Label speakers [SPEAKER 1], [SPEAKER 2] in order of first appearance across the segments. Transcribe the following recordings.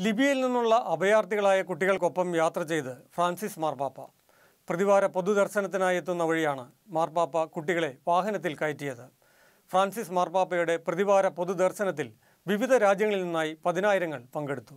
[SPEAKER 1] ലിബിയയിൽ നിന്നുള്ള അഭയാർത്ഥികളായ കുട്ടികൾക്കൊപ്പം യാത്ര ചെയ്ത് ഫ്രാൻസിസ് മാർപ്പാപ്പ. പ്രതിവാര പൊതുദർശനത്തിനായി എത്തുന്ന വഴിയാണ് മാർപ്പാപ്പ കുട്ടികളെ വാഹനത്തിൽ കയറ്റിയത്. ഫ്രാൻസിസ് മാർപ്പാപ്പയുടെ പ്രതിവാര പൊതുദർശനത്തിൽ വിവിധ രാജ്യങ്ങളിൽ നിന്നായി പതിനായിരങ്ങൾ പങ്കെടുത്തു.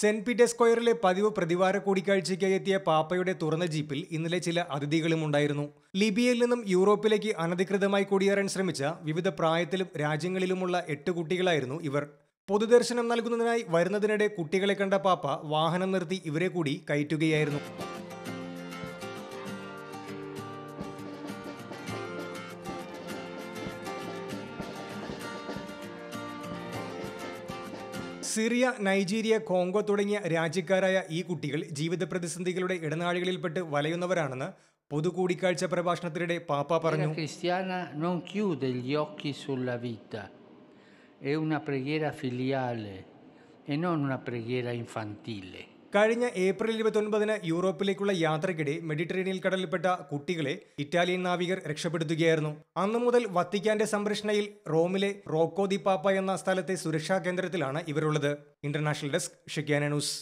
[SPEAKER 2] സെന്റ് പീറ്റേഴ്സ് സ്ക്വയറിലെ പതിവ് പ്രതിവാര കൂടിക്കാഴ്ചയ്ക്കായി എത്തിയ പാപ്പയുടെ തുറന്ന ജീപ്പിൽ ഇന്നലെ ചില അതിഥികളും ഉണ്ടായിരുന്നു. ലിബിയയിൽ നിന്നും യൂറോപ്പിലേക്ക് അനധികൃതമായി കുടിയേറാൻ ശ്രമിച്ച വിവിധ പ്രായത്തിലും രാജ്യങ്ങളിലുമുള്ള 8 കുട്ടികളായിരുന്നു ഇവർ. പൊതുദർശനം നൽകുന്നതിനായി വരുന്നതിനിടെ കുട്ടികളെ കണ്ട പാപ്പ വാഹനം നിർത്തി ഇവരെ കൂടി കയറ്റുകയായിരുന്നു. സിറിയ, നൈജീരിയ, കോങ്കോ തുടങ്ങിയ രാജ്യക്കാരായ ഈ കുട്ടികൾ ജീവിത പ്രതിസന്ധികളുടെ ഇടനാഴികളിൽപ്പെട്ട് വലയുന്നവരാണെന്ന് പൊതുകൂടിക്കാഴ്ച പ്രഭാഷണത്തിനിടെ പാപ്പ പറഞ്ഞു. കഴിഞ്ഞ ഏപ്രിൽ 29-ന് യൂറോപ്പിലേക്കുള്ള യാത്രയ്ക്കിടെ മെഡിറ്ററേനിയൻ കടലിൽപ്പെട്ട കുട്ടികളെ ഇറ്റാലിയൻ നാവികർ രക്ഷപ്പെടുത്തുകയായിരുന്നു. അന്നു മുതൽ വത്തിക്കാന്റെ സംരക്ഷണയിൽ റോമിലെ റോക്കോ ദി പാപ്പ എന്ന സ്ഥലത്തെ സുരക്ഷാ കേന്ദ്രത്തിലാണ് ഇവരുള്ളത്. International desk, Shekinah news.